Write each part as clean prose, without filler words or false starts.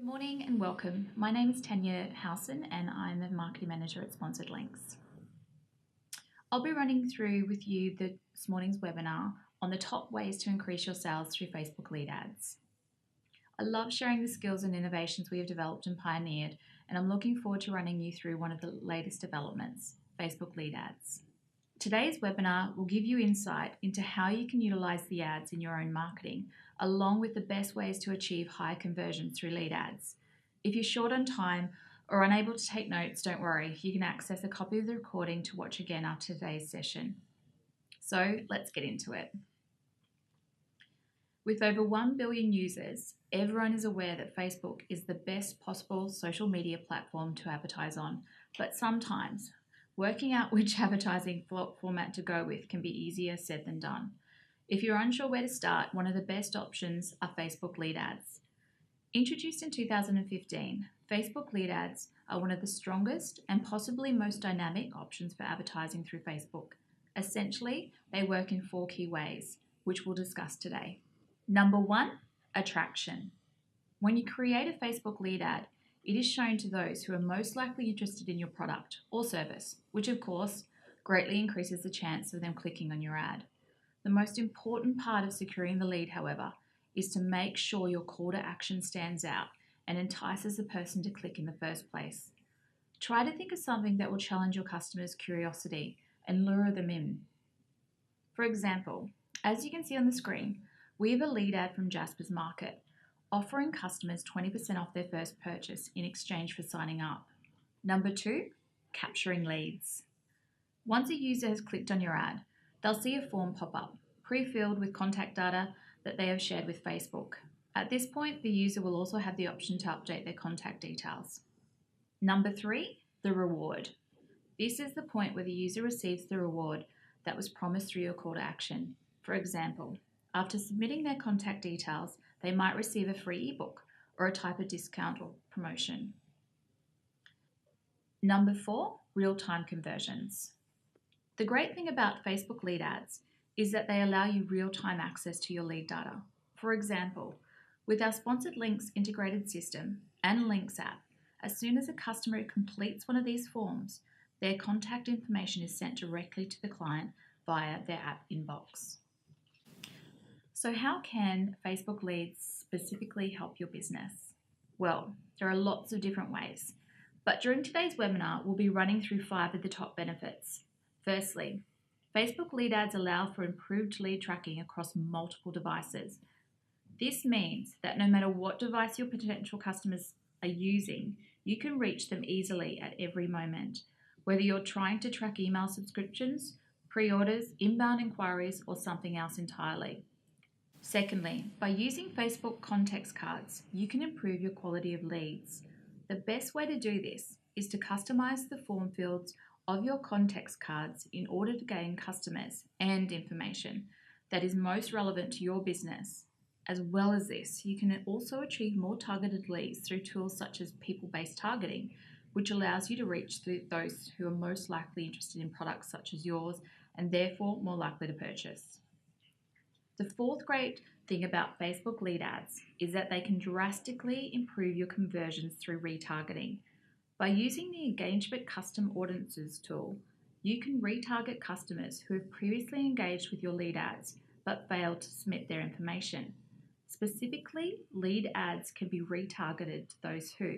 Morning and welcome. My name is Tanya Howson and I'm the Marketing Manager at Sponsored Links. I'll be running through with you this morning's webinar on the top ways to increase your sales through Facebook lead ads. I love sharing the skills and innovations we have developed and pioneered, and I'm looking forward to running you through one of the latest developments, Facebook lead ads. Today's webinar will give you insight into how you can utilize the ads in your own marketing, along with the best ways to achieve high conversions through lead ads. If you're short on time or unable to take notes, don't worry, you can access a copy of the recording to watch again after today's session. So let's get into it. With over 1 billion users, everyone is aware that Facebook is the best possible social media platform to advertise on, but sometimes working out which advertising format to go with can be easier said than done. If you're unsure where to start, one of the best options are Facebook lead ads. Introduced in 2015, Facebook lead ads are one of the strongest and possibly most dynamic options for advertising through Facebook. Essentially, they work in 4 key ways, which we'll discuss today. Number 1, attraction. When you create a Facebook lead ad, it is shown to those who are most likely interested in your product or service, which of course greatly increases the chance of them clicking on your ad. The most important part of securing the lead, however, is to make sure your call to action stands out and entices the person to click in the first place. Try to think of something that will challenge your customer's curiosity and lure them in. For example, as you can see on the screen, we have a lead ad from Jasper's Market, offering customers 20% off their first purchase in exchange for signing up. Number 2, capturing leads. Once a user has clicked on your ad, they'll see a form pop up, pre-filled with contact data that they have shared with Facebook. At this point, the user will also have the option to update their contact details. Number 3, the reward. This is the point where the user receives the reward that was promised through your call to action. For example, after submitting their contact details, they might receive a free ebook or a type of discount or promotion. Number 4, real-time conversions. The great thing about Facebook lead ads is that they allow you real-time access to your lead data. For example, with our Sponsored Links integrated system and Links app, as soon as a customer completes one of these forms, their contact information is sent directly to the client via their app inbox. So how can Facebook leads specifically help your business? Well, there are lots of different ways, but during today's webinar, we'll be running through 5 of the top benefits. Firstly, Facebook lead ads allow for improved lead tracking across multiple devices. This means that no matter what device your potential customers are using, you can reach them easily at every moment, whether you're trying to track email subscriptions, pre-orders, inbound inquiries, or something else entirely. Secondly, by using Facebook context cards, you can improve your quality of leads. The best way to do this is to customize the form fields of your context cards in order to gain customers and information that is most relevant to your business. As well as this, you can also achieve more targeted leads through tools such as people-based targeting, which allows you to reach those who are most likely interested in products such as yours and therefore more likely to purchase. The 4th great thing about Facebook lead ads is that they can drastically improve your conversions through retargeting. By using the Engagement Custom Audiences tool, you can retarget customers who have previously engaged with your lead ads but failed to submit their information. Specifically, lead ads can be retargeted to those who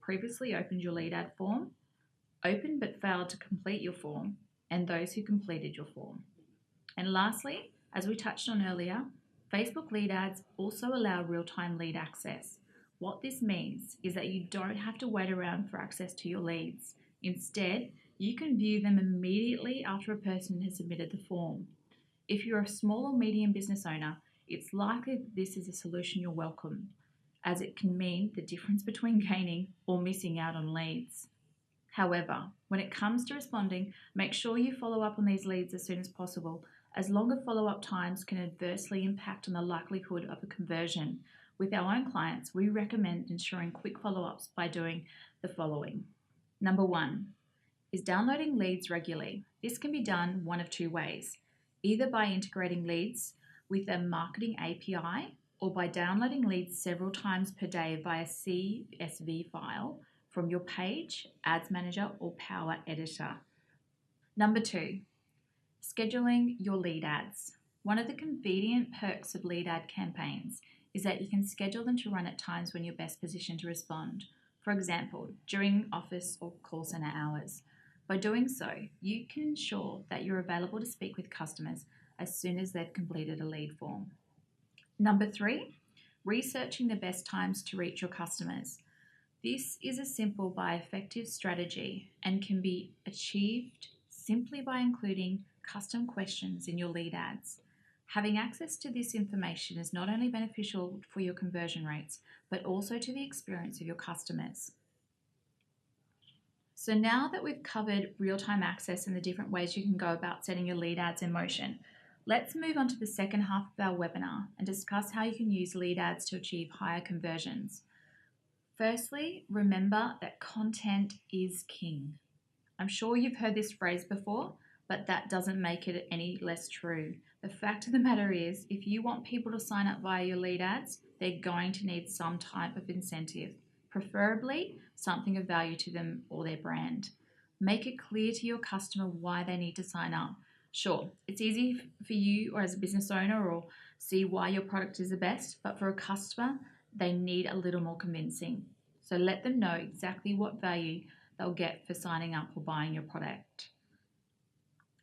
previously opened your lead ad form, opened but failed to complete your form, and those who completed your form. And lastly, as we touched on earlier, Facebook lead ads also allow real-time lead access. What this means is that you don't have to wait around for access to your leads. Instead, you can view them immediately after a person has submitted the form. If you're a small or medium business owner, it's likely that this is a solution you'll welcome, as it can mean the difference between gaining or missing out on leads. However, when it comes to responding, make sure you follow up on these leads as soon as possible, as longer follow-up times can adversely impact on the likelihood of a conversion. With our own clients, we recommend ensuring quick follow-ups by doing the following. Number 1 is downloading leads regularly. This can be done one of 2 ways, either by integrating leads with a marketing API or by downloading leads several times per day via CSV file from your page, Ads Manager, or Power Editor. Number 2, scheduling your lead ads. One of the convenient perks of lead ad campaigns is that you can schedule them to run at times when you're best positioned to respond. For example, during office or call center hours. By doing so, you can ensure that you're available to speak with customers as soon as they've completed a lead form. Number 3, researching the best times to reach your customers. This is a simple but effective strategy and can be achieved simply by including custom questions in your lead ads. Having access to this information is not only beneficial for your conversion rates, but also to the experience of your customers. So now that we've covered real-time access and the different ways you can go about setting your lead ads in motion, let's move on to the second half of our webinar and discuss how you can use lead ads to achieve higher conversions. Firstly, remember that content is king. I'm sure you've heard this phrase before, but that doesn't make it any less true. The fact of the matter is, if you want people to sign up via your lead ads, they're going to need some type of incentive, preferably something of value to them or their brand. Make it clear to your customer why they need to sign up. Sure, it's easy for you or as a business owner or see why your product is the best, but for a customer, they need a little more convincing. So let them know exactly what value they'll get for signing up or buying your product.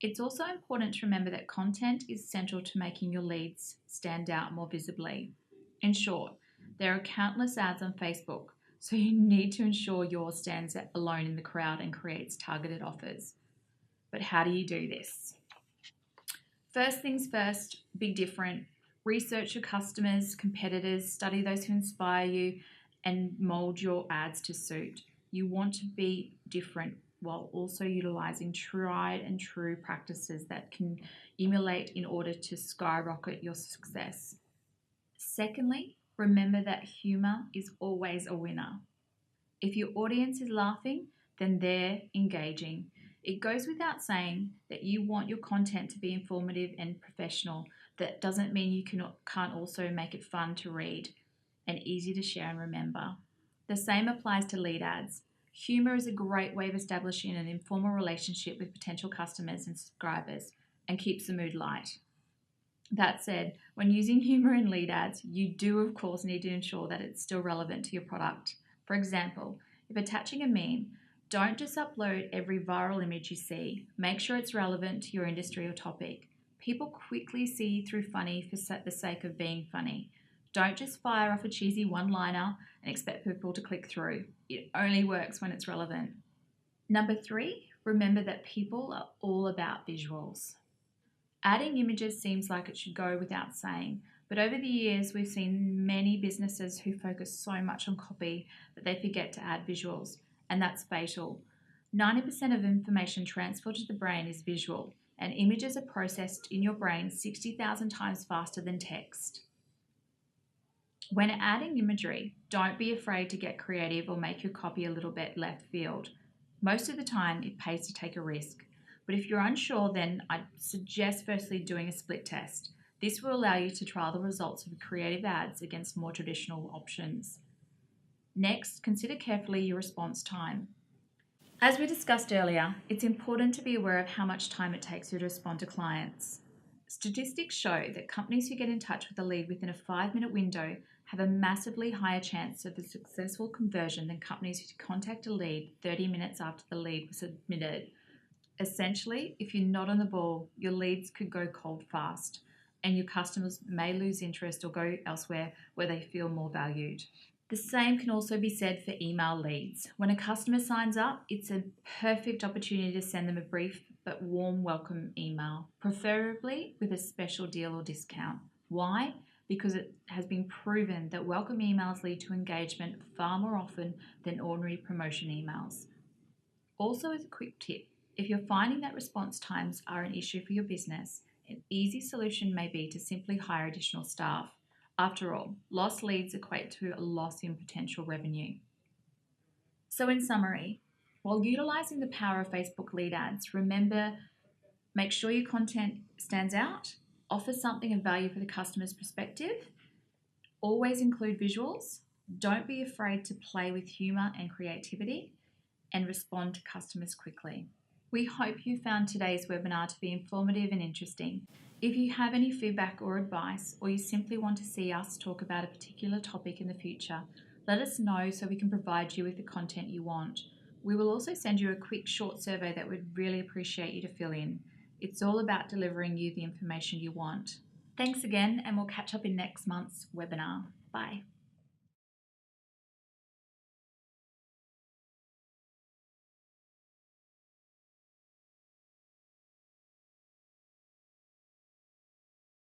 It's also important to remember that content is central to making your leads stand out more visibly. In short, there are countless ads on Facebook, so you need to ensure yours stands alone in the crowd and creates targeted offers. But how do you do this? First things first, be different. Research your customers, competitors, study those who inspire you, and mold your ads to suit. You want to be different while also utilizing tried and true practices that can emulate in order to skyrocket your success. Secondly, remember that humor is always a winner. If your audience is laughing, then they're engaging. It goes without saying that you want your content to be informative and professional. That doesn't mean you can't also make it fun to read and easy to share and remember. The same applies to lead ads. Humour is a great way of establishing an informal relationship with potential customers and subscribers and keeps the mood light. That said, when using humour in lead ads, you do of course need to ensure that it's still relevant to your product. For example, if attaching a meme, don't just upload every viral image you see. Make sure it's relevant to your industry or topic. People quickly see through funny for the sake of being funny. Don't just fire off a cheesy one-liner and expect people to click through. It only works when it's relevant. Number 3, remember that people are all about visuals. Adding images seems like it should go without saying, but over the years we've seen many businesses who focus so much on copy that they forget to add visuals, and that's fatal. 90% of information transported to the brain is visual, and images are processed in your brain 60,000 times faster than text. When adding imagery, don't be afraid to get creative or make your copy a little bit left field. Most of the time, it pays to take a risk. But if you're unsure, then I'd suggest firstly doing a split test. This will allow you to trial the results of creative ads against more traditional options. Next, consider carefully your response time. As we discussed earlier, it's important to be aware of how much time it takes you to respond to clients. Statistics show that companies who get in touch with a lead within a 5-minute window have a massively higher chance of a successful conversion than companies who contact a lead 30 minutes after the lead was submitted. Essentially, if you're not on the ball, your leads could go cold fast, and your customers may lose interest or go elsewhere where they feel more valued. The same can also be said for email leads. When a customer signs up, it's a perfect opportunity to send them a brief but warm welcome email, preferably with a special deal or discount. Why? Because it has been proven that welcome emails lead to engagement far more often than ordinary promotion emails. Also, as a quick tip, if you're finding that response times are an issue for your business, an easy solution may be to simply hire additional staff. After all, lost leads equate to a loss in potential revenue. So in summary, while utilizing the power of Facebook lead ads, remember, make sure your content stands out, offer something of value for the customer's perspective, Always include visuals. Don't be afraid to play with humour and creativity, and respond to customers quickly. We hope you found today's webinar to be informative and interesting. If you have any feedback or advice, or you simply want to see us talk about a particular topic in the future, let us know so we can provide you with the content you want. We will also send you a quick short survey that we'd really appreciate you to fill in. It's all about delivering you the information you want. Thanks again, and we'll catch up in next month's webinar. Bye.